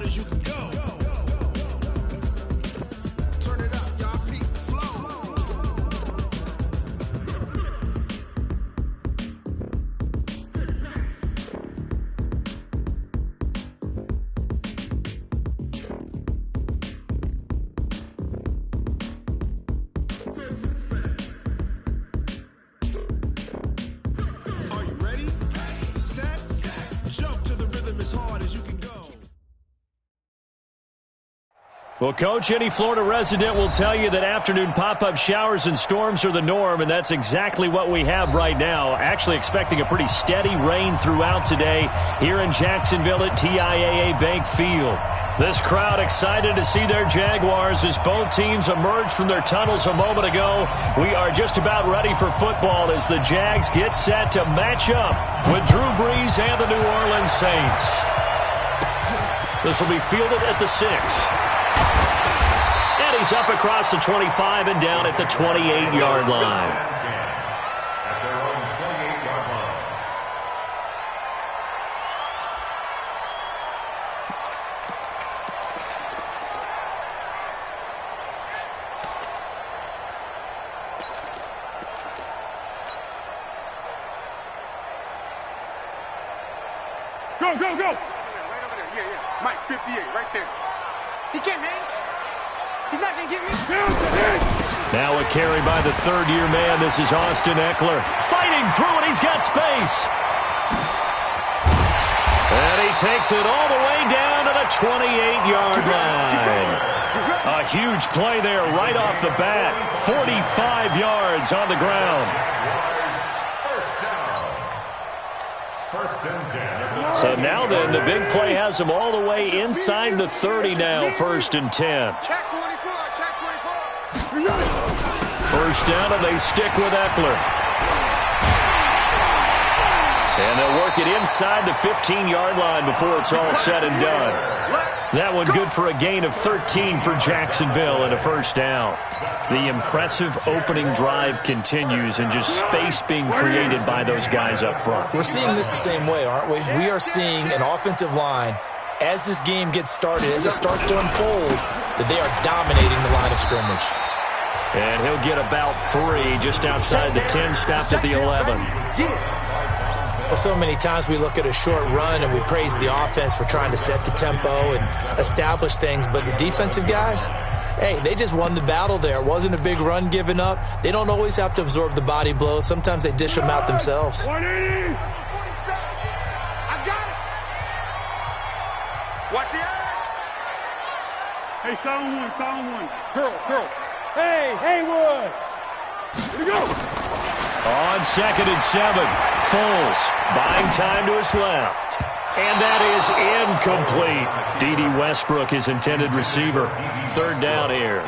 hard as you can go. Turn it up, y'all. Peak flow. Are you ready? Set. Jump to the rhythm as hard as you can go. Well, Coach, any Florida resident will tell you that afternoon pop-up showers and storms are the norm, and that's exactly what we have right now. Actually expecting a pretty steady rain throughout today here in Jacksonville at TIAA Bank Field. This crowd excited to see their Jaguars as both teams emerged from their tunnels a moment ago. We are just about ready for football as the Jags get set to match up with Drew Brees and the New Orleans Saints. This will be fielded at the 6. And he's up across the 25 and down at the 28-yard line. At their own 28-yard line. Go, go, go! Right over there. Yeah. Mike, 58, right there. He can't hang. He's not going to get me. Now a carry by the third-year man. This is Austin Eckler. Fighting through it. He's got space. And he takes it all the way down to the 28-yard line. A huge play there right off the bat. 45 yards on the ground. First and 10. So now then, the big play has him all the way inside the 30 now. First and 10. Check 24, check 24. First down, and they stick with Eckler. And they'll work it inside the 15-yard line before it's all said and done. That one good for a gain of 13 for Jacksonville and a first down. The impressive opening drive continues and just space being created by those guys up front. We're seeing this the same way, aren't we? We are seeing an offensive line, as this game gets started, as it starts to unfold, that they are dominating the line of scrimmage. And he'll get about 3 just outside the 10, stopped at the 11. Well, so many times we look at a short run and we praise the offense for trying to set the tempo and establish things, but the defensive guys, hey, they just won the battle there. It wasn't a big run given up. They don't always have to absorb the body blows. Sometimes they dish them out themselves. 180! I got it. Watch the eye. Hey, sound one. Curl. Hey, Haywood! Here we go! On second and 7, Foles buying time to his left. And that is incomplete. D.D. Westbrook, his intended receiver. Third down here.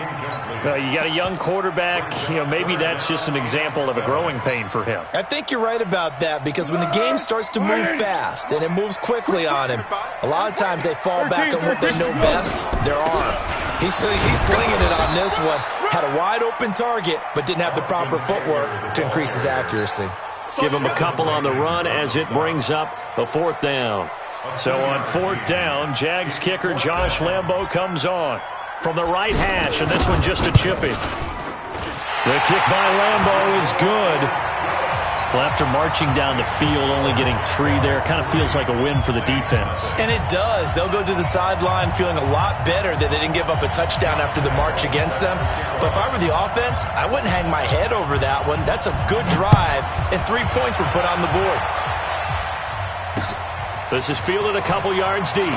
Well, you got a young quarterback. Maybe that's just an example of a growing pain for him. I think you're right about that, because when the game starts to move fast and it moves quickly on him, a lot of times they fall back on what they know best, their arm. He's slinging it on this one. Had a wide open target, but didn't have the proper footwork to increase his accuracy. Give him a couple on the run as it brings up a fourth down. So on fourth down, Jags kicker Josh Lambo comes on from the right hash, and this one just a chippy. The kick by Lambo is good. Well, after marching down the field, only getting 3 there, kind of feels like a win for the defense. And it does. They'll go to the sideline feeling a lot better that they didn't give up a touchdown after the march against them. But if I were the offense, I wouldn't hang my head over that one. That's a good drive, and 3 points were put on the board. This is fielded a couple yards deep.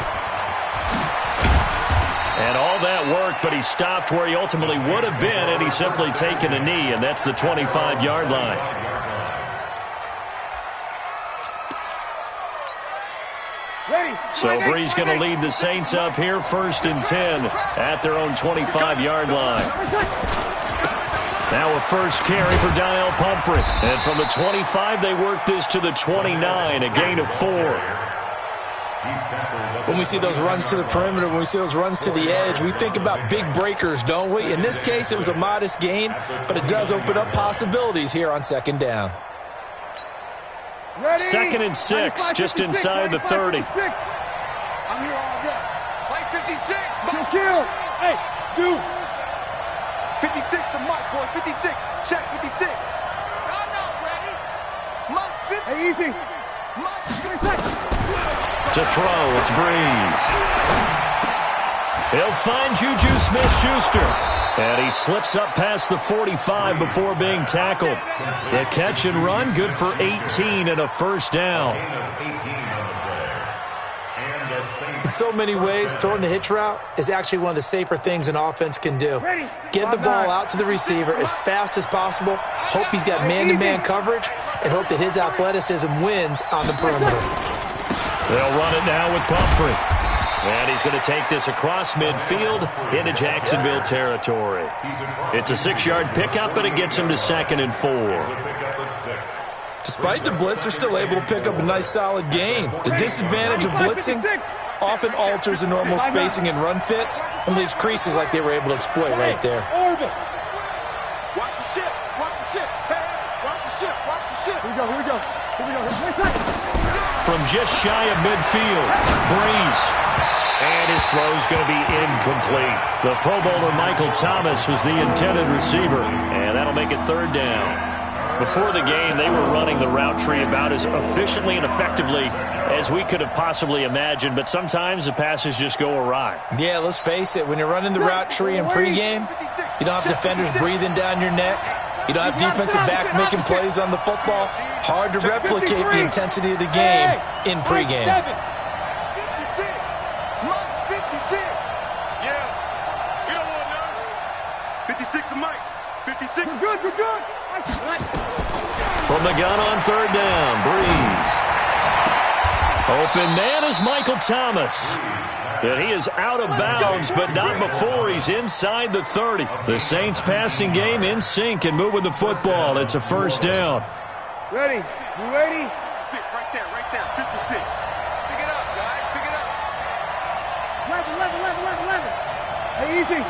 And all that work, but he stopped where he ultimately would have been, and he's simply taken a knee, and that's the 25-yard line. So Brees going to lead the Saints up here, first and 10 at their own 25-yard line. Now a first carry for Donnell Pumphrey. And from the 25, they work this to the 29, a gain of 4. When we see those runs to the perimeter, when we see those runs to the edge, we think about big breakers, don't we? In this case, it was a modest gain, but it does open up possibilities here on second down. Second and 6, just inside the 30. I'm here all day. Right kill. Hey, shoot. 56 to Mike, boys. 56. Check 56. I'm not ready. Mike 50. Hey, easy. Mike 56. To throw, it's Breeze. He'll find Juju Smith-Schuster. And he slips up past the 45 before being tackled. The catch and run, good for 18 and a first down. In so many ways, throwing the hitch route is actually one of the safer things an offense can do. Get the ball out to the receiver as fast as possible, hope he's got man-to-man coverage, and hope that his athleticism wins on the perimeter. They'll run it now with Pumphrey. And he's going to take this across midfield into Jacksonville territory. It's a 6-yard pickup, and it gets him to 2nd and 4. Despite the blitz, they're still able to pick up a nice, solid gain. The disadvantage of blitzing often alters the normal spacing and run fits and leaves creases like they were able to exploit right there. Watch the ship. Watch the ship. Hey, watch the ship. Watch the ship. Here we go. Here we go. Here we go. From just shy of midfield, Breeze. And his throw's going to be incomplete. The Pro Bowler Michael Thomas was the intended receiver, and that'll make it 3rd down. Before the game, they were running the route tree about as efficiently and effectively as we could have possibly imagined, but sometimes the passes just go awry. Yeah, let's face it, when you're running the route tree in pregame, you don't have defenders breathing down your neck. You don't have defensive backs making plays on the football. Hard to replicate the intensity of the game in pregame. 56. Mike's 56. Yeah. You don't want none. 56 to Mike. 56. We're good. We're good. From the gun on 3rd down, Breeze. Open man is Michael Thomas. And he is out of bounds, but not before he's inside the 30. The Saints passing game in sync and moving the football. It's a 1st down. Ready? You ready? 56, right there, 56. Pick it up, guys, pick it up. 11. Hey, easy.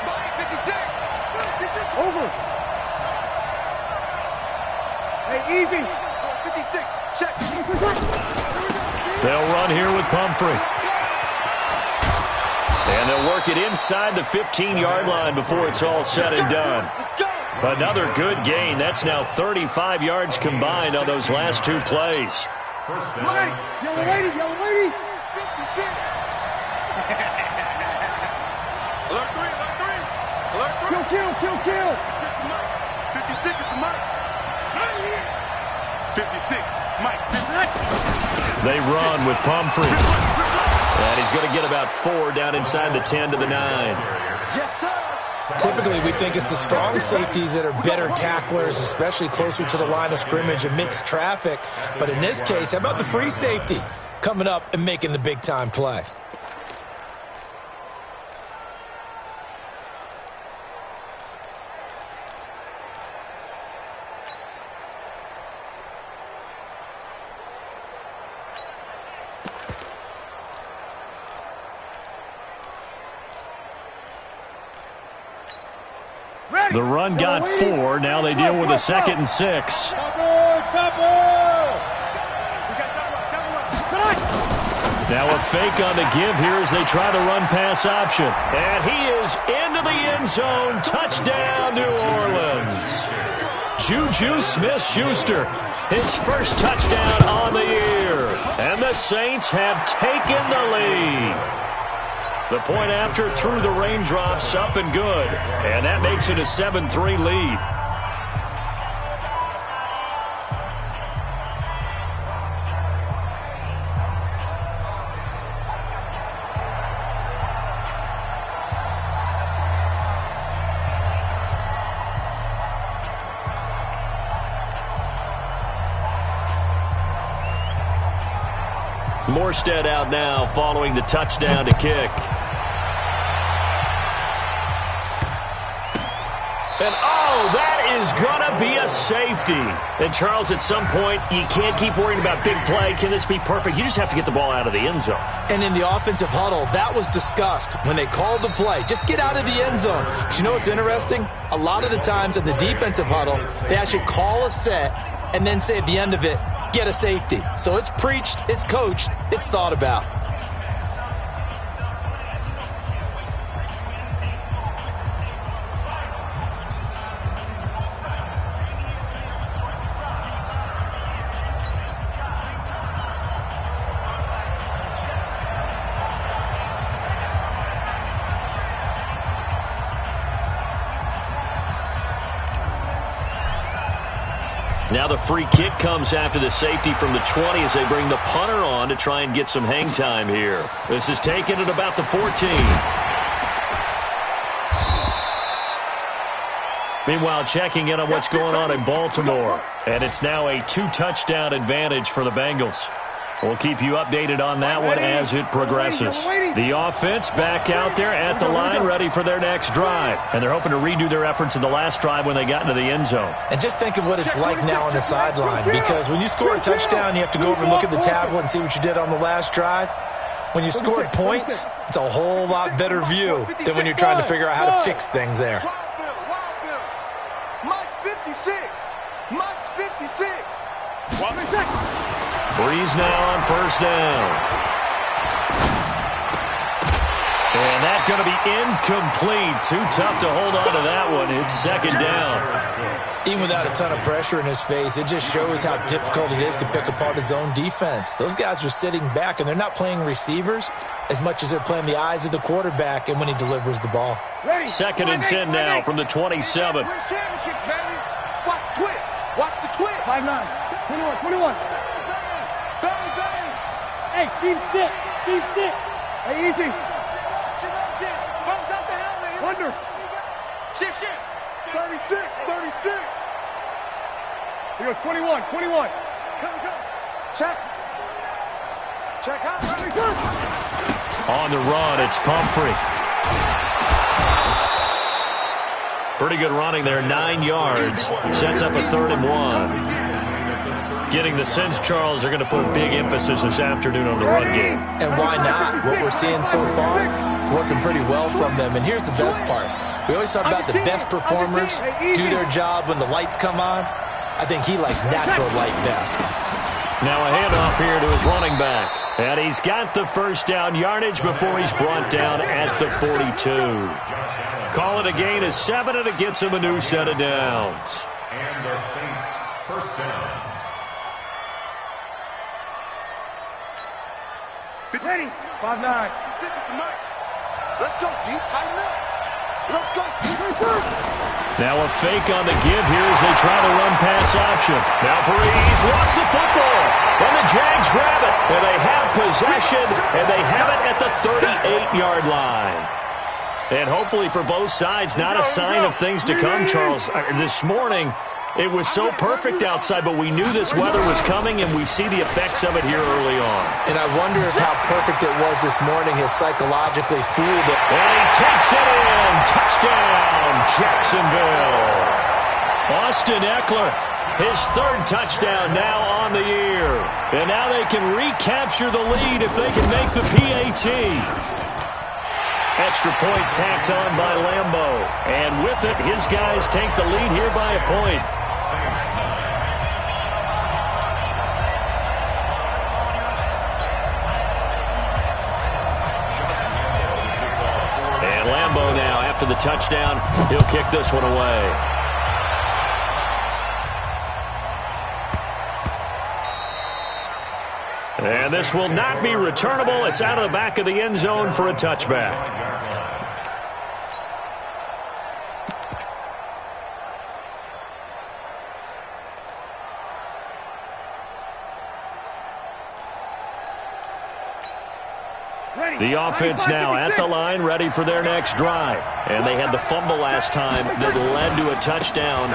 Mike, 56. Over. Hey, easy. 56, check. They'll run here with Pumphrey. And they'll work it inside the 15-yard line before it's all said and done. Let's go. Another good gain. That's now 35 yards combined on those last 2 plays. Mike, Yellow lady. 56. Alert 3. Kill. 56 is the Mike. 56, Mike. 56. They run with Pumphrey. And he's going to get about 4 down inside the 10 to the 9. Yes, sir. Typically, we think it's the strong safeties that are better tacklers, especially closer to the line of scrimmage amidst traffic. But in this case, how about the free safety coming up and making the big-time play? The run got 4. Now they deal with a 2nd and 6. Now a fake on the give here as they try the run-pass option. And he is into the end zone. Touchdown, New Orleans. Juju Smith-Schuster, his first touchdown on the year. And the Saints have taken the lead. The point after through the raindrops, up and good. And that makes it a 7-3 lead. Morstead out now following the touchdown to kick. And, that is going to be a safety. And, Charles, at some point, you can't keep worrying about big play. Can this be perfect? You just have to get the ball out of the end zone. And in the offensive huddle, that was discussed when they called the play. Just get out of the end zone. But you know what's interesting? A lot of the times in the defensive huddle, they actually call a set and then say at the end of it, get a safety. So it's preached, it's coached, it's thought about. Now the free kick comes after the safety from the 20 as they bring the punter on to try and get some hang time here. This is taken at about the 14. Meanwhile, checking in on what's going on in Baltimore. And it's now a 2-touchdown advantage for the Bengals. We'll keep you updated on that one as it progresses. The offense back out there at the line, ready for their next drive. And they're hoping to redo their efforts in the last drive when they got into the end zone. And just think of what it's like now on the sideline, because when you score a touchdown, you have to go over and look at the tablet and see what you did on the last drive. When you scored points, it's a whole lot better view than when you're trying to figure out how to fix things there. Mike's 56. Mike's 56. Breeze now on first down. And that's going to be incomplete. Too tough to hold on to that one. It's second down. Even without a ton of pressure in his face, it just shows how difficult it is to pick apart his own defense. Those guys are sitting back, and they're not playing receivers as much as they're playing the eyes of the quarterback and when he delivers the ball. Second and 10 now from the 27. Watch the twist. Watch the twist. 5'9", 21. Hey, Steve 6. Hey, easy. Under. Shift. 36. Here we go, 21. Come. Check out. On the run, it's Pumphrey. Pretty good running there, 9 yards. Sets up a 3rd and 1. Getting the sense, Charles, they're going to put a big emphasis this afternoon on the run game. And why not? What we're seeing so far, it's working pretty well from them. And here's the best part. We always talk about the best performers do their job when the lights come on. I think he likes natural light best. Now a handoff here to his running back. And he's got the first down yardage before he's brought down at the 42. Call it a gain of 7, and it gets him a new set of downs. And the Saints first down. Ready. 5'9". Let's go, deep. Tighten up. Let's go. Now a fake on the give here as they try to run pass option. Now Breeze lost the football. And the Jags grab it. And they have possession. And they have it at the 38-yard line. And hopefully for both sides, not a sign of things to come, Charles. This morning, it was so perfect outside, but we knew this weather was coming, and we see the effects of it here early on. And I wonder if how perfect it was this morning has psychologically fooled it. And he takes it in. Touchdown, Jacksonville. Austin Eckler, his 3rd touchdown now on the year. And now they can recapture the lead if they can make the PAT. Extra point tacked on by Lambeau. And with it, his guys take the lead here by a point. And Lambeau now, after the touchdown, he'll kick this one away. And this will not be returnable. It's out of the back of the end zone for a touchback. The offense now at the line, ready for their next drive. And they had the fumble last time that led to a touchdown.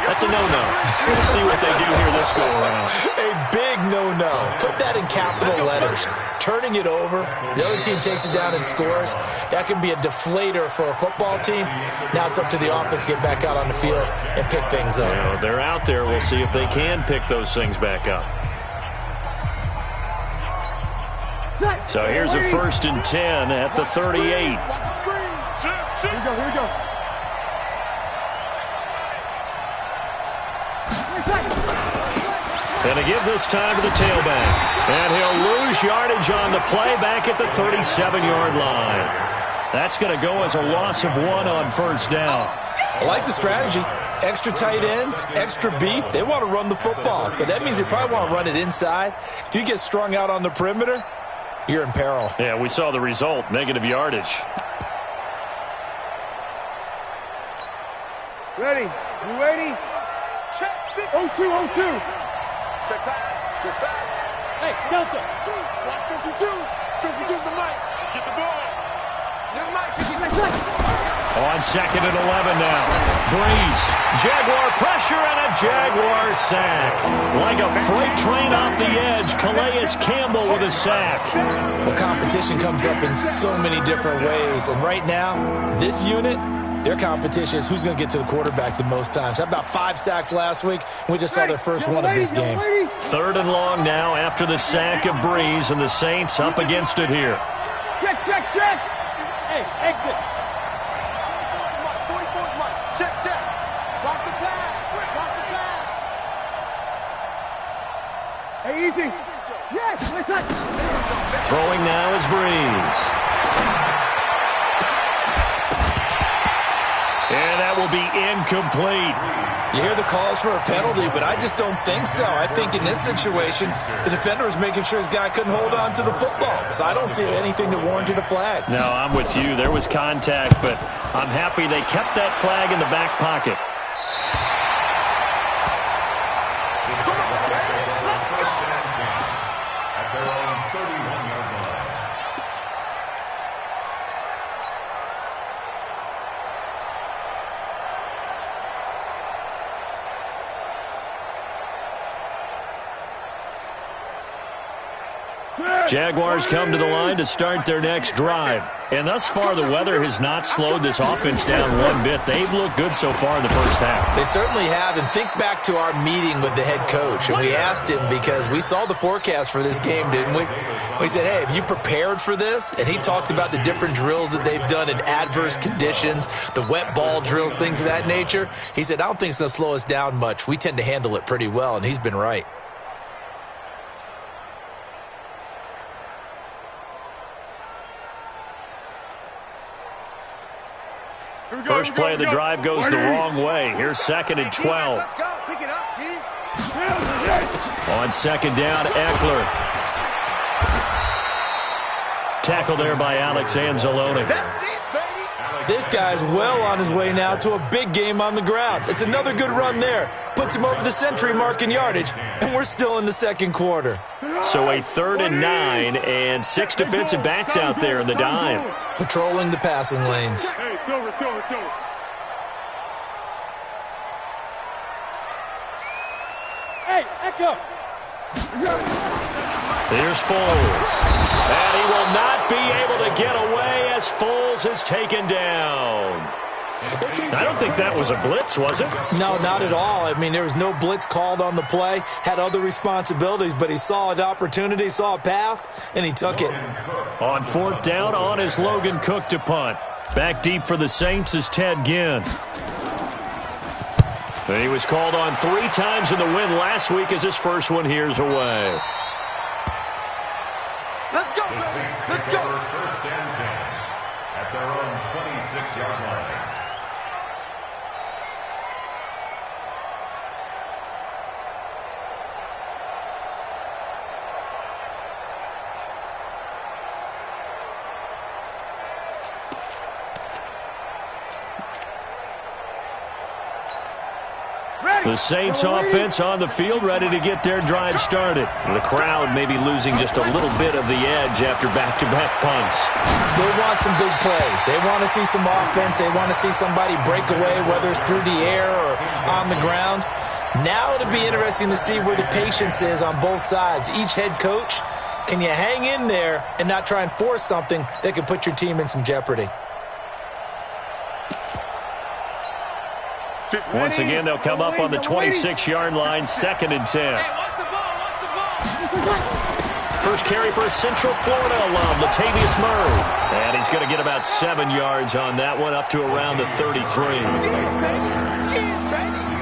That's a no-no. Let's see what they do here this go-around. A big no-no. Put that in capital letters. Turning it over, the other team takes it down and scores. That can be a deflator for a football team. Now it's up to the offense to get back out on the field and pick things up. You know, they're out there. We'll see if they can pick those things back up. So here's a 1st and 10 at the 38. Here we go. And a give this time to the tailback. And he'll lose yardage on the play back at the 37-yard line. That's going to go as a loss of 1 on first down. I like the strategy. Extra tight ends, extra beef. They want to run the football, but that means they probably want to run it inside. If you get strung out on the perimeter, you're in peril. Yeah, we saw the result, negative yardage. Ready. You ready? Check. 0-2, 0-2. Check pass. Check back. Hey, Delta. Block 52. 52's the Mike. Get the ball. New Mike. 56. On 2nd and 11 now. Breeze. Jaguar pressure and a Jaguar sack. Like a freight train off the edge, Calais Campbell with a sack. Well, competition comes up in so many different ways. And right now, this unit, their competition is who's going to get to the quarterback the most times. How about 5 sacks last week? We just saw their first one of this game. 3rd and long now after the sack of Breeze, and the Saints up against it here. Check, check, check. Hey, exit. Mike. 44's Mike. Check, check. Watch the pass. Watch the pass. Hey, easy. Yes, let's touch. Throwing now is Breeze. And that will be incomplete. You hear the calls for a penalty, but I just don't think so. I think in this situation, the defender was making sure his guy couldn't hold on to the football. So I don't see anything to warrant the flag. No, I'm with you. There was contact, but I'm happy they kept that flag in the back pocket. At their own 31-yard line. Jaguars come to the line to start their next drive. And thus far, the weather has not slowed this offense down one bit. They've looked good so far in the first half. They certainly have. And think back to our meeting with the head coach. And we asked him because we saw the forecast for this game, didn't we? We said, hey, have you prepared for this? And he talked about the different drills that they've done in adverse conditions, the wet ball drills, things of that nature. He said, I don't think it's going to slow us down much. We tend to handle it pretty well, and he's been right. First play of the drive goes the wrong way. Here's 2nd and 12. Let's go. Pick it up, G. On 2nd down, Eckler. Tackle there by Alex Anzalone. That's it, baby. This guy's well on his way now to a big game on the ground. It's another good run there. Puts him over the century mark in yardage, and we're still in the second quarter. So a 3rd and 9 and 6 defensive backs out there in the dime. Patrolling the passing lanes. Hey, silver. Hey, Echo. Here's Foles. And he will not be able to get away as Foles is taken down. I don't think that was a blitz, was it? No, not at all. I mean, there was no blitz called on the play. Had other responsibilities, but he saw an opportunity, saw a path, and he took it. On 4th down, on is Logan Cook to punt. Back deep for the Saints is Ted Ginn. And he was called on 3 times in the win last week as his first one here's away. Let's go, The baby. Saints Let's take go. over 1st and 10 at their own 26-yard line. The Saints offense on the field ready to get their drive started. The crowd may be losing just a little bit of the edge after back-to-back punts. They want some big plays. They want to see some offense. They want to see somebody break away, whether it's through the air or on the ground. Now it'll be interesting to see where the patience is on both sides. Each head coach, can you hang in there and not try and force something that could put your team in some jeopardy? Once again, they'll come up on the 26-yard line, 2nd and 10. Hey, what's the ball? First carry for a Central Florida alum, Latavius Murray. And he's going to get about 7 yards on that one, up to around the 33.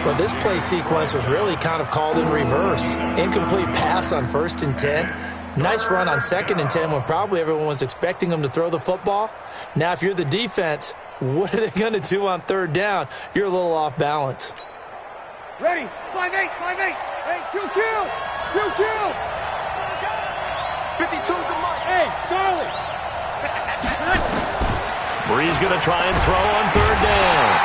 Well, this play sequence was really kind of called in reverse. Incomplete pass on 1st and 10. Nice run on 2nd and 10 when probably everyone was expecting him to throw the football. Now, if you're the defense, what are they going to do on 3rd down? You're a little off balance. Ready. 5-8. Hey, kill. 52's the Mike. Hey, Charlie. Bree's going to try and throw on 3rd down.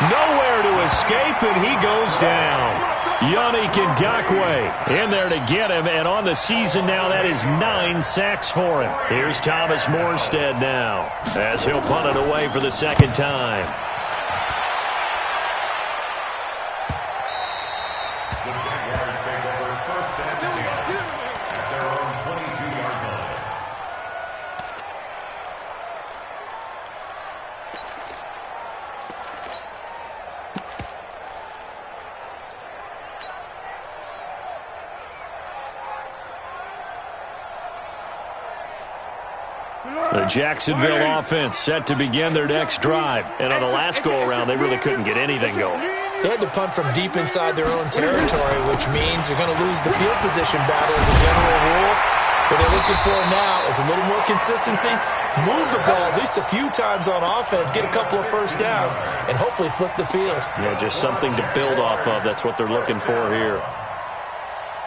Nowhere to escape, and he goes down. Yannick Ngakoue in there to get him, and on the season now, that is 9 sacks for him. Here's Thomas Morstead now, as he'll punt it away for the second time. The Jaguars take over 1st and 10 at their own 22-yard line. The Jacksonville offense set to begin their next drive. And on the last go-around, they really couldn't get anything going. They had to punt from deep inside their own territory, which means you're going to lose the field position battle as a general rule. What they're looking for now is a little more consistency, move the ball at least a few times on offense, get a couple of first downs, and hopefully flip the field. Yeah, just something to build off of. That's what they're looking for here.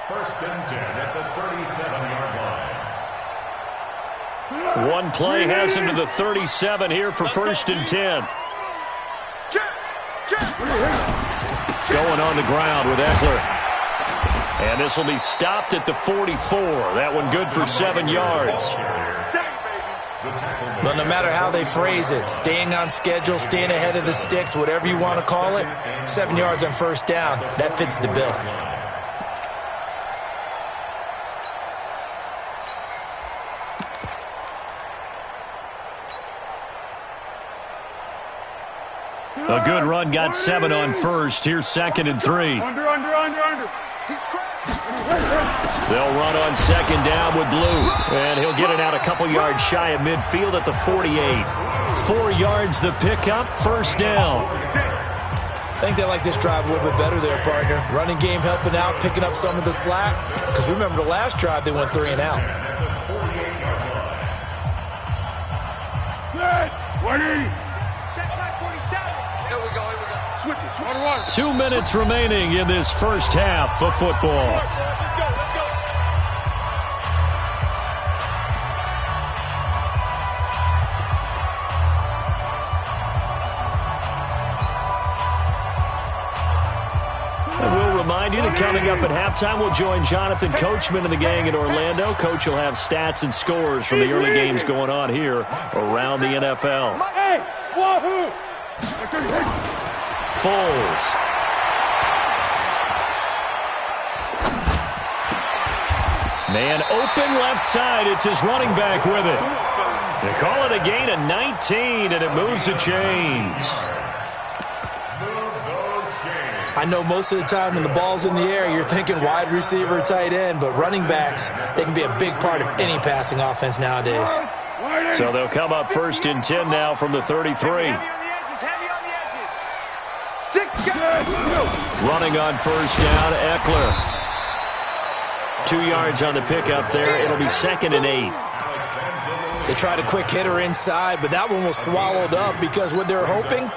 1st and 10 at the 37-yard line. One play has him to the 37 here for 1st and 10. Going on the ground with Eckler. And this will be stopped at the 44. That one good for 7 yards. But no matter how they phrase it, staying on schedule, staying ahead of the sticks, whatever you want to call it, 7 yards on 1st down, that fits the bill. A good run got 7 on 1st. Here's 2nd and 3. Under. They'll run on 2nd down with Blue. And he'll get it out a couple yards shy of midfield at the 48. 4 yards the pickup, 1st down. I think they like this drive a little bit better there, partner. Running game helping out, picking up some of the slack. Because remember the last drive, they went 3 and out. Good. 180. 2 minutes remaining in this first half of football. And we'll remind you that coming up at halftime, we'll join Jonathan Coachman and the gang in Orlando. Coach will have stats and scores from the early games going on here around the NFL. Hey, wahoo! Foles. Man open left side. It's his running back with it. They call it a gain of 19, and it moves the chains. I know most of the time when the ball's in the air, you're thinking wide receiver, tight end, but running backs, they can be a big part of any passing offense nowadays. So they'll come up 1st and 10 now from the 33. Running on 1st down, Eckler. 2 yards on the pickup there. It'll be 2nd and 8. They tried a quick hitter inside, but that one was swallowed up because what they're hoping,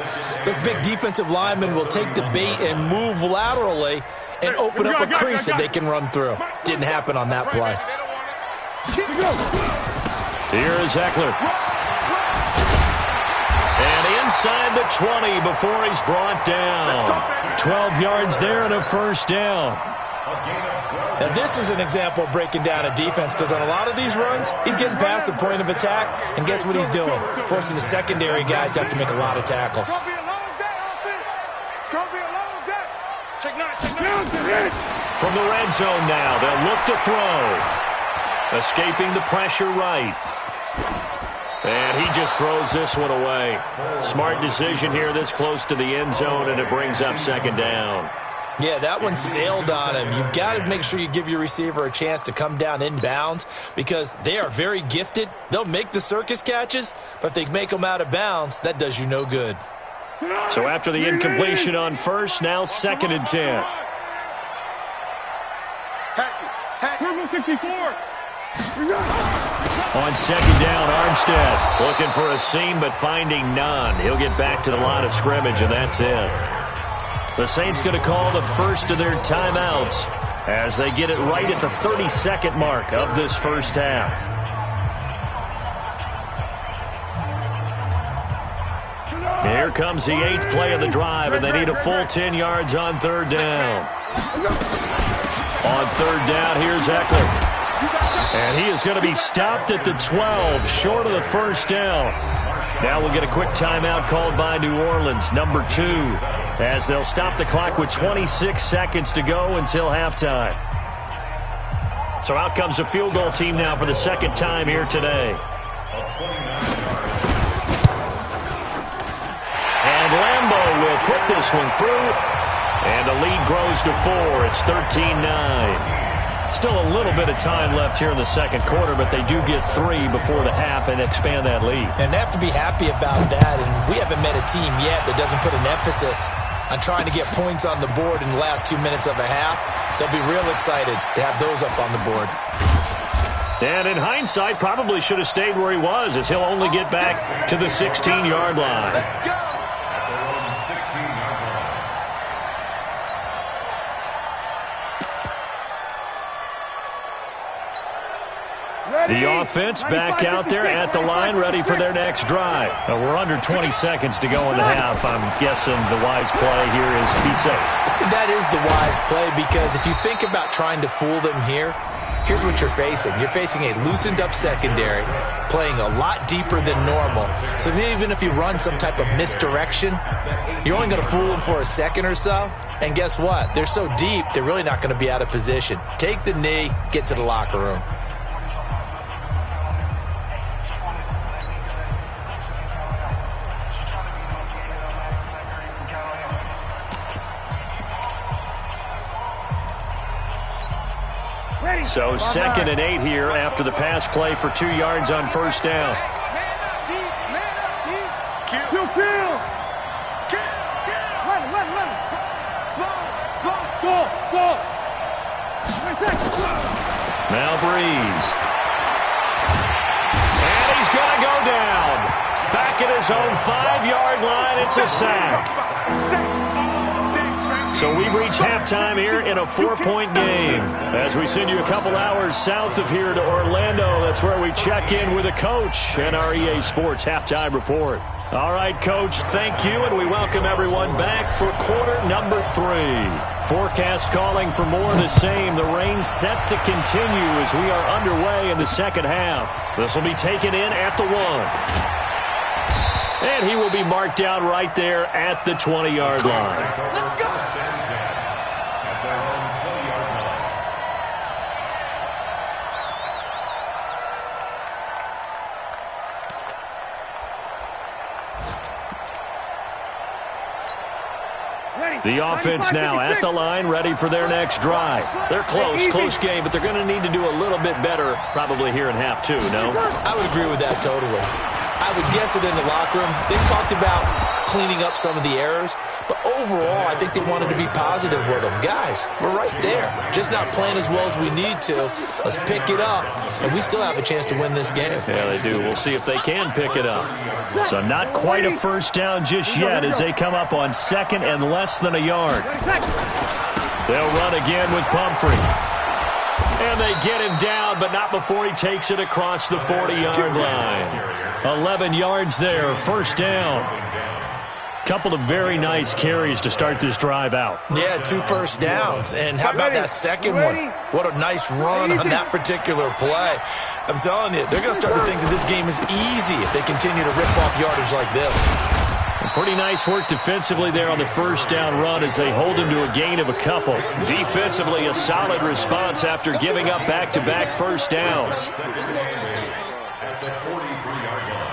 those big defensive linemen will take the bait and move laterally and open up a crease that they can run through. Didn't happen on that play. Here is Eckler. And inside the 20 before he's brought down. 12 yards there and a 1st down. Now, this is an example of breaking down a defense because on a lot of these runs, he's getting past the point of attack, and guess what he's doing? Forcing the secondary guys to have to make a lot of tackles. It's going to be a long day. Check 9. From the red zone now, they'll look to throw. Escaping the pressure right. And he just throws this one away. Smart decision here this close to the end zone, and it brings up 2nd down. Yeah, that one sailed on him. You've got to make sure you give your receiver a chance to come down inbounds because they are very gifted. They'll make the circus catches, but if they make them out of bounds, that does you no good. So after the incompletion on 1st, now 2nd and 10. Purple 64. On 2nd down, Armstead looking for a seam but finding none. He'll get back to the line of scrimmage, and that's it. The Saints going to call the first of their timeouts as they get it right at the 30-second mark of this first half. Here comes the 8th play of the drive, and they need a full 10 yards on 3rd down. On third down, here's Eckler. And he is going to be stopped at the 12, short of the first down. Now we'll get a quick timeout called by New Orleans, number 2, as they'll stop the clock with 26 seconds to go until halftime. So out comes the field goal team now for the second time here today. And Lambeau will put this one through, and the lead grows to 4. It's 13-9. Still a little bit of time left here in the second quarter, but they do get 3 before the half and expand that lead. And they have to be happy about that, and we haven't met a team yet that doesn't put an emphasis on trying to get points on the board in the last 2 minutes of a half. They'll be real excited to have those up on the board. And in hindsight, probably should have stayed where he was, as he'll only get back to the 16-yard line. The offense back out there at the line, ready for their next drive. We're under 20 seconds to go in the half. I'm guessing the wise play here is be safe. That is the wise play, because if you think about trying to fool them here, here's what you're facing. You're facing a loosened-up secondary, playing a lot deeper than normal. So even if you run some type of misdirection, you're only going to fool them for a second or so. And guess what? They're so deep, they're really not going to be out of position. Take the knee, get to the locker room. So 2nd and 8 here after the pass play for 2 yards on first down. Now Breeze. And he's going to go down. Back at his own 5-yard line, it's a sack. So we've reached halftime here in a 4-point game. As we send you a couple hours south of here to Orlando, that's where we check in with a coach and our EA Sports halftime report. All right, Coach, thank you, and we welcome everyone back for quarter number 3. Forecast calling for more of the same. The rain set to continue as we are underway in the second half. This will be taken in at the 1. And he will be marked down right there at the 20-yard line. The offense now at the line, ready for their next drive. They're close game, but they're going to need to do a little bit better probably here in half 2, no? I would agree with that totally. I would guess it in the locker room. They talked about cleaning up some of the errors, but overall, I think they wanted to be positive with them. Guys, we're right there. Just not playing as well as we need to. Let's pick it up, and we still have a chance to win this game. Yeah, they do. We'll see if they can pick it up. So not quite a first down just yet as they come up on 2nd and less than a yard. They'll run again with Pumphrey. And they get him down, but not before he takes it across the 40-yard line. 11 yards there, first down. Couple of very nice carries to start this drive out. Yeah, 2 first downs. And how about that second one? What a nice run on that particular play. I'm telling you, they're going to start to think that this game is easy if they continue to rip off yardage like this. Pretty nice work defensively there on the first down run as they hold him to a gain of a couple. Defensively, a solid response after giving up back-to-back first downs. At the 43-yard line.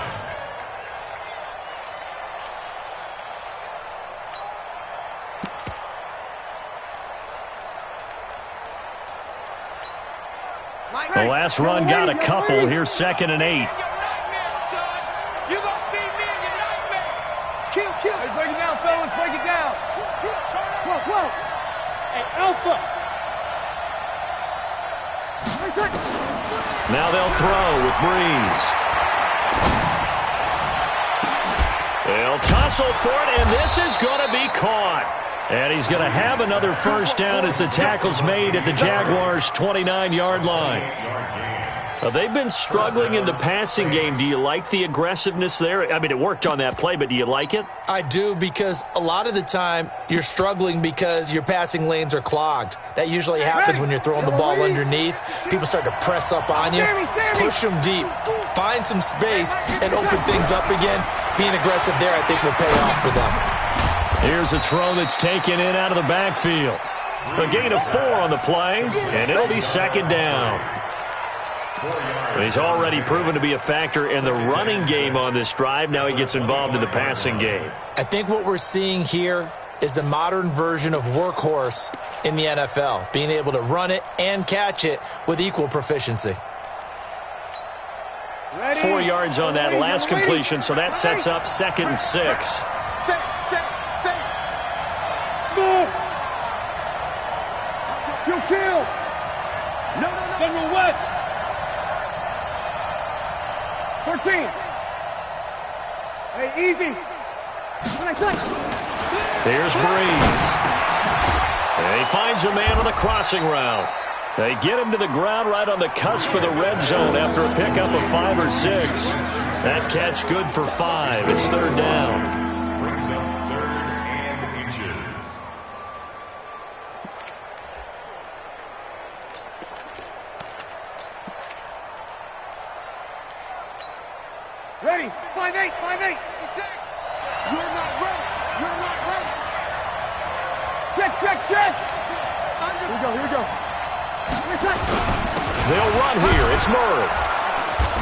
The last run got a couple. Here's 2nd and 8. Kill. Hey, break it down, fellas. Break it down. Whoa. Hey, Alpha. Now they'll throw with Breeze. They'll tussle for it, and this is going to be caught. And he's going to have another first down as the tackle's made at the Jaguars' 29-yard line. They've been struggling in the passing game. Do you like the aggressiveness there? I mean, it worked on that play, but do you like it? I do, because a lot of the time you're struggling because your passing lanes are clogged. That usually happens when you're throwing the ball underneath. People start to press up on you, push them deep, find some space, and open things up again. Being aggressive there, I think, will pay off for them. Here's a throw that's taken in out of the backfield. A gain of 4 on the play, and it'll be second down. He's already proven to be a factor in the running game on this drive. Now he gets involved in the passing game. I think what we're seeing here is the modern version of workhorse in the NFL, being able to run it and catch it with equal proficiency. 4 yards on that last completion, so that sets up 2nd and 6. Kill. No. General West. 14. Hey, easy. Here's Breeze. And he finds a man on the crossing route. They get him to the ground right on the cusp of the red zone after a pickup of 5 or 6. That catch good for 5. It's 3rd down. Brings up 3rd and inches. Ready. 5-8. 5-8. 6. You're not ready. Check. Here we go. They'll run here. It's Murray.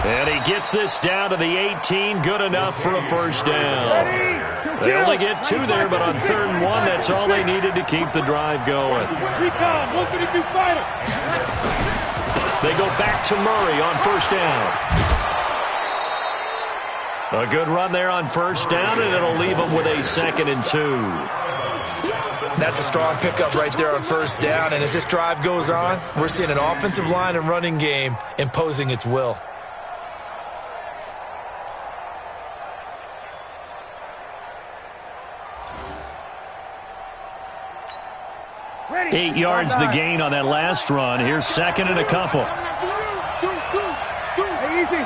And he gets this down to the 18. Good enough for a first down. They only get 2 there, but on 3rd and 1, that's all they needed to keep the drive going. Recon. 152 fighter. They go back to Murray on 1st down. A good run there on 1st down, and it'll leave them with a 2nd and 2. That's a strong pickup right there on 1st down, and as this drive goes on, we're seeing an offensive line and running game imposing its will. Ready. 8 yards the gain on that last run. Here's 2nd and a couple. Hey, easy.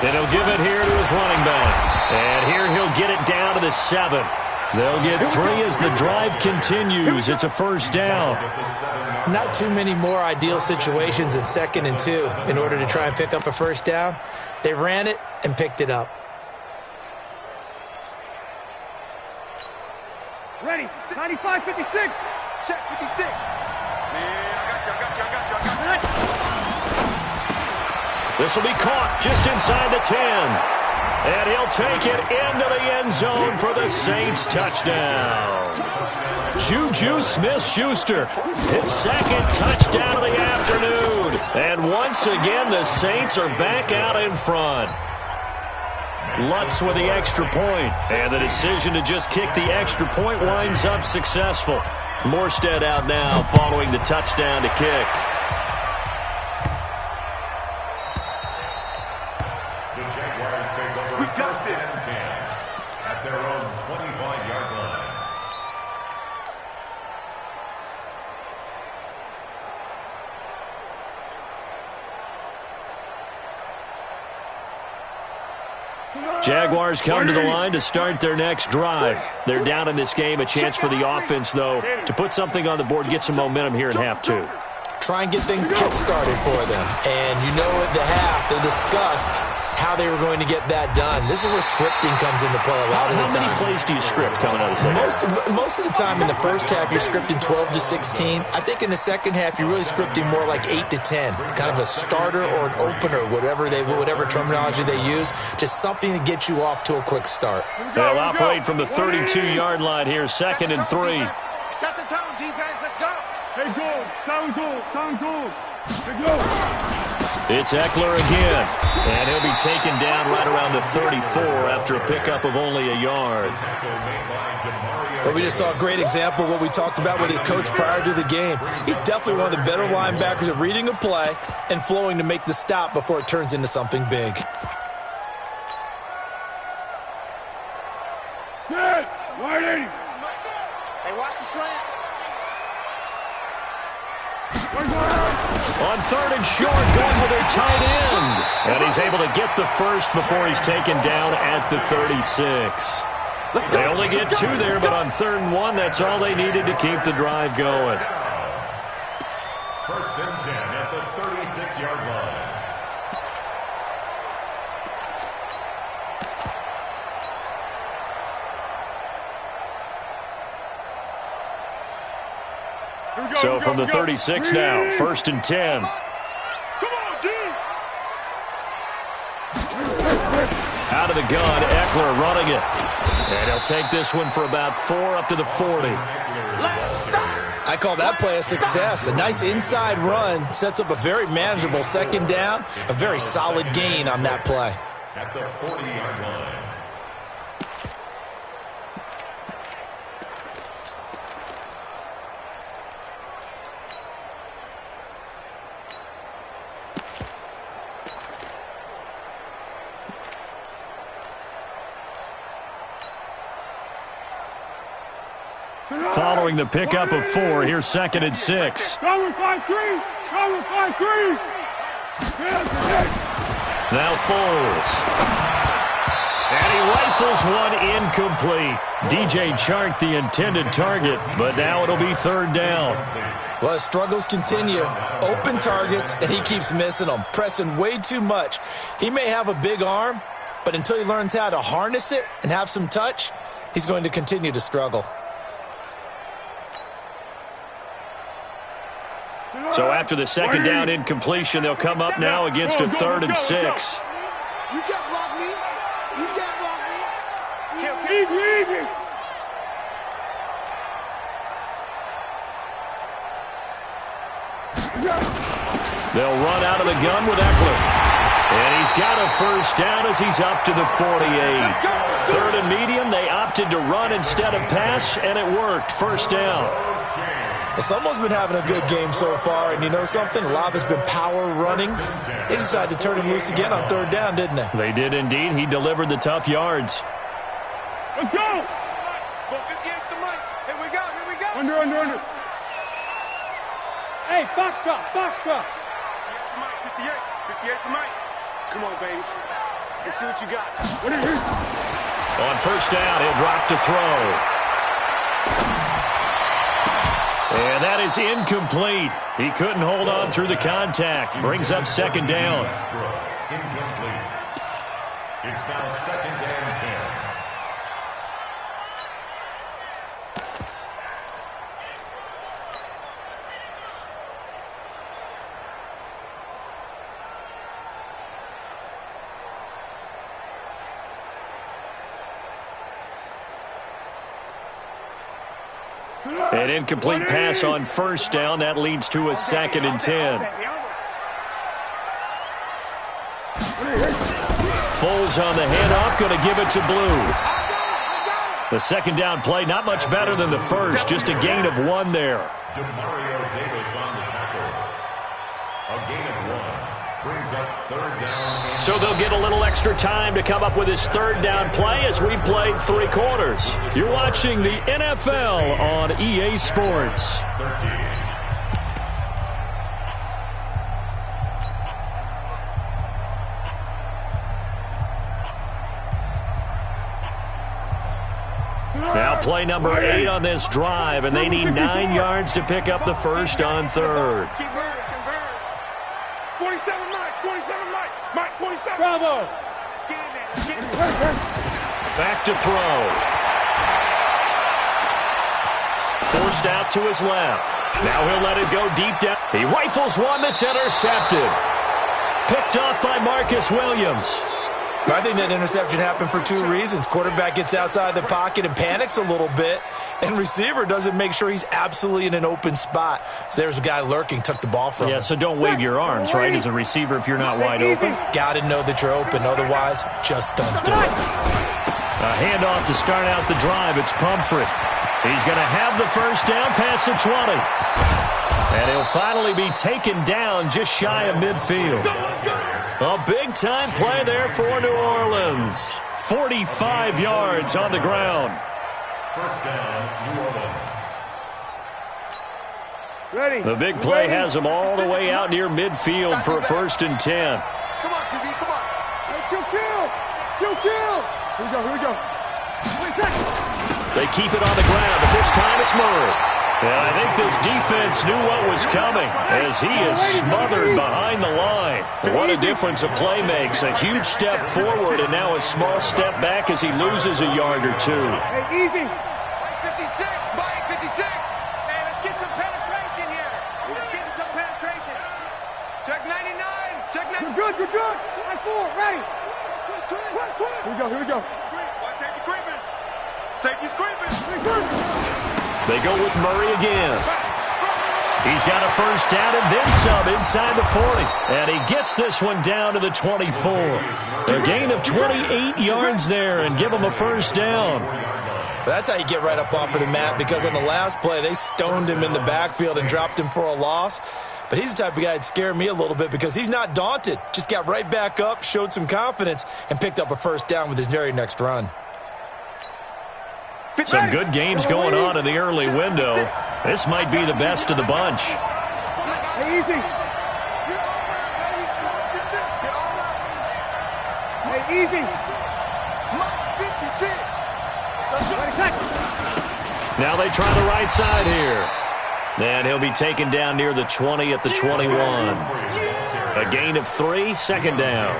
And he'll give it here to his running back. And here he'll get it down to the 7. They'll get 3 as the drive continues. It's a 1st down. Not too many more ideal situations in 2nd and 2 in order to try and pick up a 1st down. They ran it and picked it up. Ready. 95, 56. Check 56. Man, I got you. This will be caught just inside the 10. And he'll take it into the end zone for the Saints touchdown. Juju Smith-Schuster, his 2nd touchdown of the afternoon. And once again, the Saints are back out in front. Lutz with the extra point. And the decision to just kick the extra point winds up successful. Morstead out now following the touchdown to kick. We've got this. At their own 25-yard line. Jaguars come to the line to start their next drive. They're down in this game. A chance for the offense, though, to put something on the board, get some momentum here in half 2. Try and get things kick-started for them. And you know at the half, they discussed how they were going to get that done. This is where scripting comes into play a lot of the time. How many plays do you script coming out of the second? Most of the time in the first half, you're scripting 12 to 16. I think in the second half, you're really scripting more like 8 to 10. Kind of a starter or an opener, whatever terminology they use. Just something to get you off to a quick start. They'll operate from the 32-yard line here, 2nd and 3. Set the tone, defense. Let's go. Hey, go. Sound go. Hey, go. It's Eckler again, and he'll be taken down right around the 34 after a pickup of only a yard. Well, we just saw a great example of what we talked about with his coach prior to the game. He's definitely one of the better linebackers at reading a play and flowing to make the stop before it turns into something big. Dead. Waiting. Hey, watch the slant. On third and short, going with their tight end. And he's able to get the first before he's taken down at the 36. They only get 2 there, but on 3rd and 1, that's all they needed to keep the drive going. First and 10 at the 36-yard line. So from the 36 now, 1st and 10. Out of the gun, Eckler running it. And he'll take this one for about 4 up to the 40. I call that play a success. A nice inside run sets up a very manageable 2nd down. A very solid gain on that play. At the 40-yard line. Following the pickup of 4, here's 2nd and 6. Cover 5-3. Cover 5-3. Now Foles. And he rifles one incomplete. DJ Chark the intended target, but now it'll be 3rd down. Well, his struggles continue. Open targets, and he keeps missing them, pressing way too much. He may have a big arm, but until he learns how to harness it and have some touch, he's going to continue to struggle. So after the 2nd down incompletion, they'll come up now against a 3rd and 6. You can't block me. You can't block me. Easy. They'll run out of the gun with Eckler. And he's got a 1st down as he's up to the 48. 3rd and medium, they opted to run instead of pass, and it worked. 1st down. Well, someone's been having a good game so far, and you know something? A lot of it's been power running. They decided to turn him loose again on 3rd down, didn't they? They did indeed. He delivered the tough yards. Let's go. Go 58's the money. Here we go. Under. Hey, box truck. 58's the mic. Come on, baby. Let's see what you got. On 1st down, he'll drop to throw. And that is incomplete. He couldn't hold on through the contact. Brings up 2nd down. Incomplete. It's now 2nd and 10. An incomplete pass on 1st down. That leads to a 2nd and 10. Foles on the handoff, going to give it to Blue. The 2nd down play, not much better than the first, just a gain of 1 there. Demario Davis on the tackle. A gain of 1. Brings up 3rd down. So they'll get a little extra time to come up with his 3rd down play as we played 3 quarters. You're watching the NFL on EA Sports. 13. Now play number 8 on this drive, and they need 9 yards to pick up the first on 3rd. 47 Mike, 47. Bravo. Back to throw. Forced out to his left. Now he'll let it go deep down. He rifles one that's intercepted. Picked off by Marcus Williams. I think that interception happened for 2 reasons. Quarterback gets outside the pocket and panics a little bit, and receiver doesn't make sure he's absolutely in an open spot. So there's a guy lurking, took the ball from him. Yeah, so don't wave your arms, right, as a receiver if you're not wide open. Got to know that you're open. Otherwise, just don't do it. A handoff to start out the drive. It's Pumphrey. He's going to have the first down past the 20. And he'll finally be taken down just shy of midfield. A big-time play there for New Orleans. 45 yards on the ground. First down, New Orleans. The big play has them all the way out near midfield for a 1st and 10. Come on, QB, come on. Kill. Here we go. They keep it on the ground, but this time it's Murray. And I think this defense knew what was coming as he is smothered behind the line. What a difference a play makes. A huge step forward and now a small step back as he loses a yard or two. Hey, easy. 56, Mike, 56. Hey, let's get some penetration here. Let's get some penetration. Check 99. Check 99. You're good. Line 4, ready. Here we go. Watch safety creeping. Safety's creeping. They go with Murray again. He's got a 1st down and then some inside the 40. And he gets this one down to the 24. A gain of 28 yards there and give him a 1st down. That's how you get right up off of the mat, because on the last play, they stoned him in the backfield and dropped him for a loss. But he's the type of guy that scared me a little bit because he's not daunted. Just got right back up, showed some confidence, and picked up a 1st down with his very next run. Some good games going on in the early window. This might be the best of the bunch. Hey, easy. Mike, 56. Now they try the right side here. And he'll be taken down near the 20 at the 21. A gain of 3, 2nd down.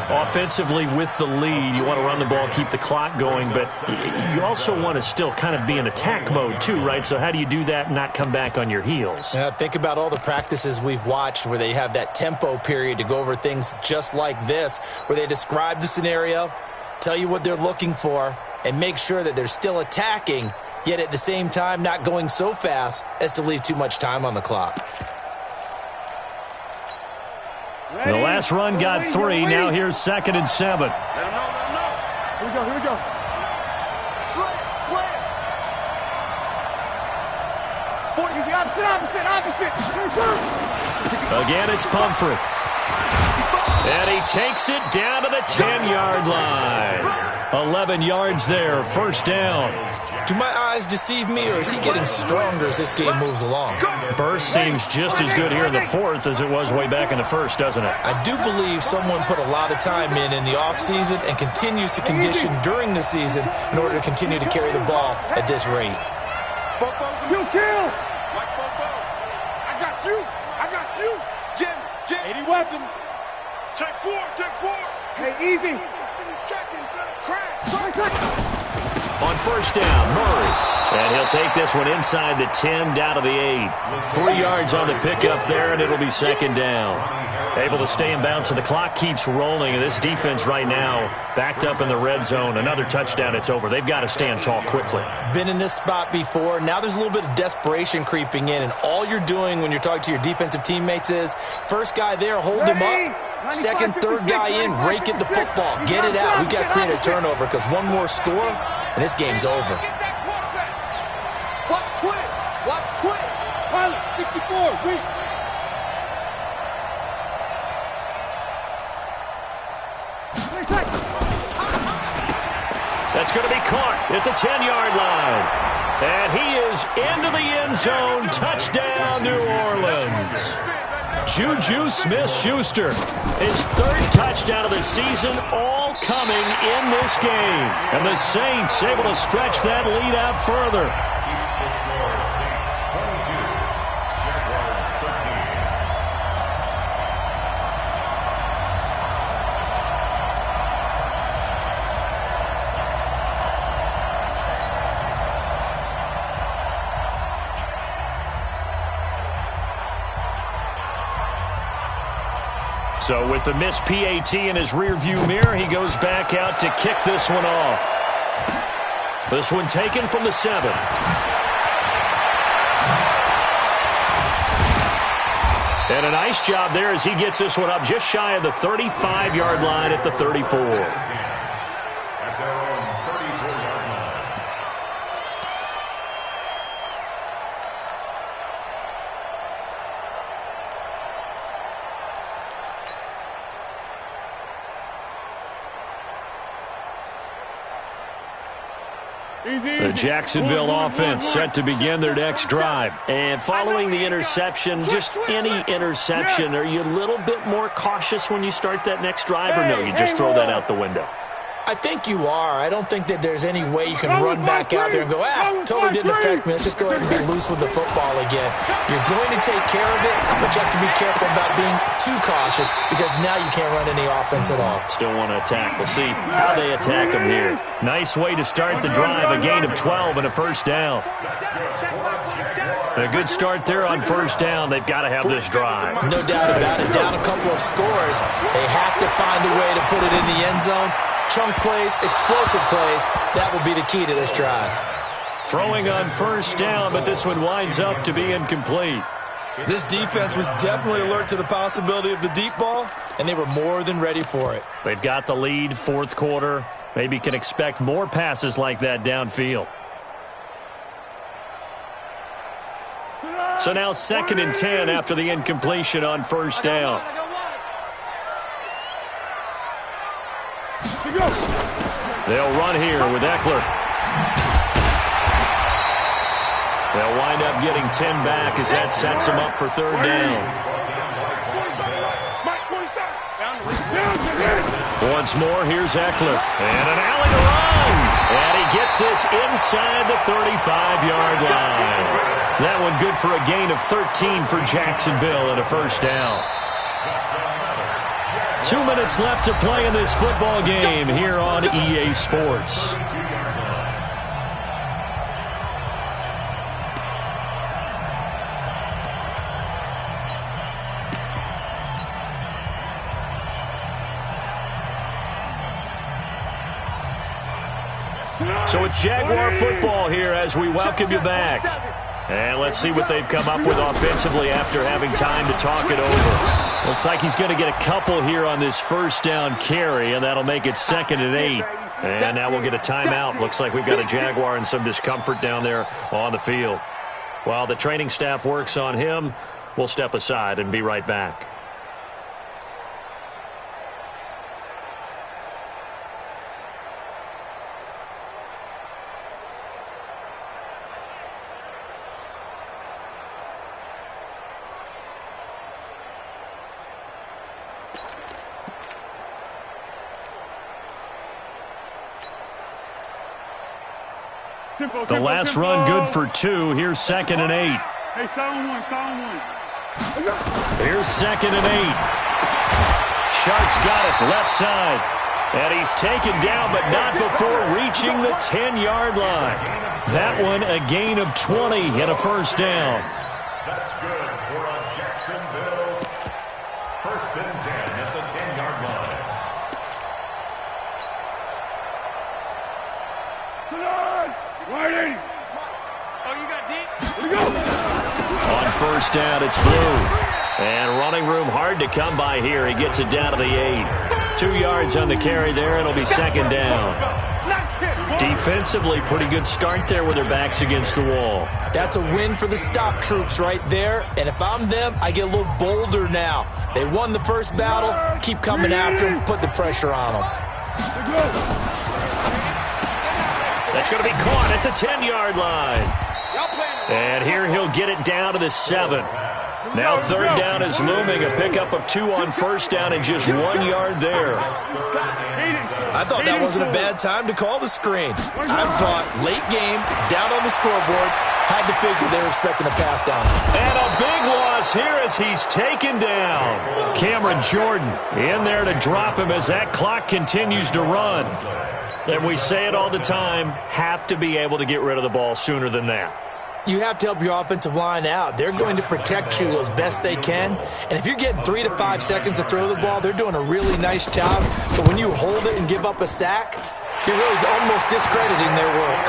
Offensively with the lead, you want to run the ball, keep the clock going, but you also want to still kind of be in attack mode too, right? So how do you do that and not come back on your heels? Yeah, think about all the practices we've watched where they have that tempo period to go over things just like this, where they describe the scenario, tell you what they're looking for, and make sure that they're still attacking, yet at the same time not going so fast as to leave too much time on the clock. The last run got 3. Now here's 2nd and 7. Let him know. Here we go. Slam. 40. Opposite. Again, it's Pumphrey. And he takes it down to the 10-yard line. 11 yards there, 1st down. Do my eyes deceive me, or is he getting stronger as this game moves along? Burst seems just as good here in the 4th as it was way back in the 1st, doesn't it? I do believe someone put a lot of time in the offseason and continues to condition during the season in order to continue to carry the ball at this rate. Kill. Mike, Bobo. I got you. Jim. 80 weapons. Check 4. Hey, easy. He's checking. Crash. On 1st down, Murray. And he'll take this one inside the 10 down to the 8. 3 yards on the pickup there, and it'll be 2nd down. Able to stay in bounds, so the clock keeps rolling. And this defense right now backed up in the red zone. Another touchdown, it's over. They've got to stand tall quickly. Been in this spot before. Now there's a little bit of desperation creeping in, and all you're doing when you're talking to your defensive teammates is first guy there, hold him up. Second, third guy in, rake it the football. Get it out. We've got to create a turnover because one more score, and this game's over. Watch twitch. Pilot, 64, reach. That's going to be caught at the 10-yard line. And he is into the end zone. Touchdown, New Orleans. Juju Smith-Schuster, his 3rd touchdown of the season, all coming in this game. And the Saints able to stretch that lead out further. So with the missed PAT in his rearview mirror, he goes back out to kick this one off. This one taken from the 7. And a nice job there as he gets this one up just shy of the 35-yard line at the 34. The Jacksonville offense set to begin their next drive. And following the interception, just any interception, are you a little bit more cautious when you start that next drive, or no, you just throw that out the window? I think you are. I don't think that there's any way you can run back out there and go, totally didn't affect me. Let's just go ahead and be loose with the football again. You're going to take care of it, but you have to be careful about being too cautious because now you can't run any offense at all. Still want to attack. We'll see how they attack them here. Nice way to start the drive, a gain of 12 and a first down. A good start there on first down. They've got to have this drive. No doubt about it. Down a couple of scores. They have to find a way to put it in the end zone. Chunk plays, explosive plays, that will be the key to this drive. Throwing on first down, but this one winds up to be incomplete. This defense was definitely alert to the possibility of the deep ball, and they were more than ready for it. They've got the lead, fourth quarter. Maybe can expect more passes like that downfield. So now 2nd and 10 after the incompletion on first down. They'll run here with Eckler. They'll wind up getting 10 back as that sets them up for third down. Once more, here's Eckler. And an alley to run. And he gets this inside the 35-yard line. That one good for a gain of 13 for Jacksonville and a first down. 2 minutes left to play in this football game here on EA Sports. So it's Jaguar football here as we welcome you back. And let's see what they've come up with offensively after having time to talk it over. Looks like he's going to get a couple here on this first down carry, and that'll make it 2nd and 8. And now we'll get a timeout. Looks like we've got a Jaguar and some discomfort down there on the field. While the training staff works on him, we'll step aside and be right back. The last run good for 2. Here's 2nd and 8. Hey, sound one. Here's 2nd and 8. Shark's got it left side. And he's taken down, but not before reaching the 10-yard line. That one a gain of 20 and a first down. That's good for a Jacksonville 1st and 10 at the 10-yard line. Waiting. Oh, you got deep? Here we go. On first down, it's Blue. And running room hard to come by here. He gets it down to the 8. 2 yards on the carry there. It'll be 2nd down. Defensively, pretty good start there with their backs against the wall. That's a win for the stop troops right there. And if I'm them, I get a little bolder now. They won the first battle. Keep coming after them. Put the pressure on them. That's going to be caught at the 10-yard line. And here he'll get it down to the 7. Now 3rd down is looming. A pickup of 2 on first down and just 1 yard there. I thought that wasn't a bad time to call the screen. I thought late game, down on the scoreboard, had to figure they were expecting a pass down. And a big loss here as he's taken down. Cameron Jordan in there to drop him as that clock continues to run. And we say it all the time, have to be able to get rid of the ball sooner than that. You have to help your offensive line out. They're going to protect you as best they can. And if you're getting 3 to 5 seconds to throw the ball, they're doing a really nice job. But when you hold it and give up a sack, you're really almost discrediting their work.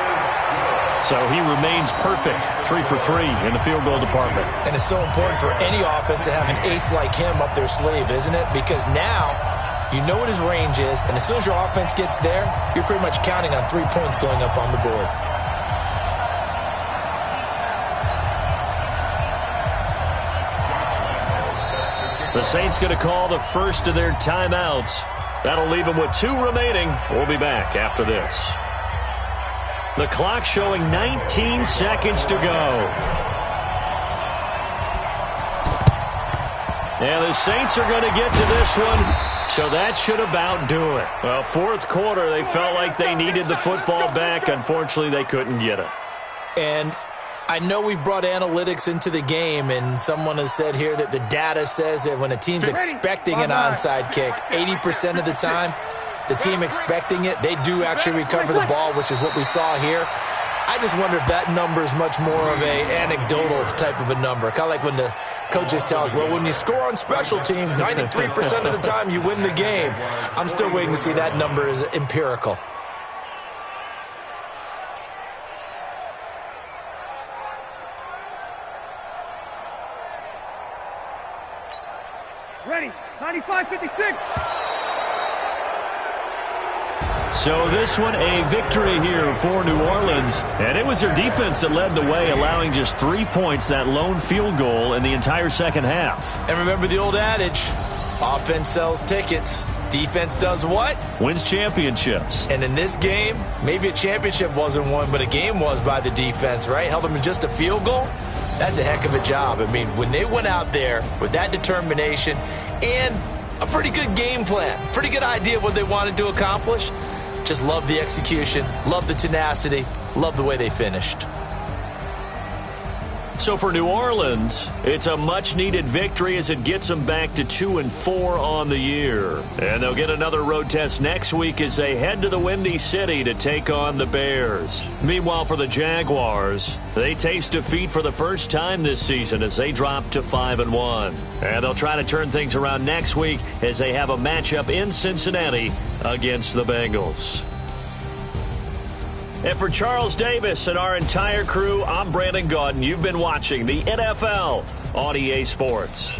So he remains perfect, 3 for 3 in the field goal department. And it's so important for any offense to have an ace like him up their sleeve, isn't it? Because now you know what his range is, and as soon as your offense gets there, you're pretty much counting on 3 points going up on the board. The Saints going to call the first of their timeouts. That'll leave them with 2 remaining. We'll be back after this. The clock showing 19 seconds to go. And the Saints are going to get to this one, so that should about do it. Well, fourth quarter, they felt like they needed the football back. Unfortunately, they couldn't get it. And I know we've brought analytics into the game, and someone has said here that the data says that when a team's expecting an onside kick, 80% of the time, the team expecting it, they do actually recover the ball, which is what we saw here. I just wonder if that number is much more of a anecdotal type of a number. Kind of like when the coaches tell us, well, when you score on special teams, 93% of the time you win the game. I'm still waiting to see that number is empirical. Ready, 95-56. So this one, a victory here for New Orleans. And it was their defense that led the way, allowing just 3 points, that lone field goal in the entire second half. And remember the old adage, offense sells tickets. Defense does what? Wins championships. And in this game, maybe a championship wasn't won, but a game was by the defense, right? Held them to just a field goal. That's a heck of a job. I mean, when they went out there with that determination and a pretty good game plan, pretty good idea of what they wanted to accomplish, just love the execution, love the tenacity, love the way they finished. So for New Orleans, it's a much-needed victory as it gets them back to 2-4 on the year. And they'll get another road test next week as they head to the Windy City to take on the Bears. Meanwhile, for the Jaguars, they taste defeat for the first time this season as they drop to 5-1. And they'll try to turn things around next week as they have a matchup in Cincinnati against the Bengals. And for Charles Davis and our entire crew, I'm Brandon Gaudin. You've been watching the NFL on EA Sports.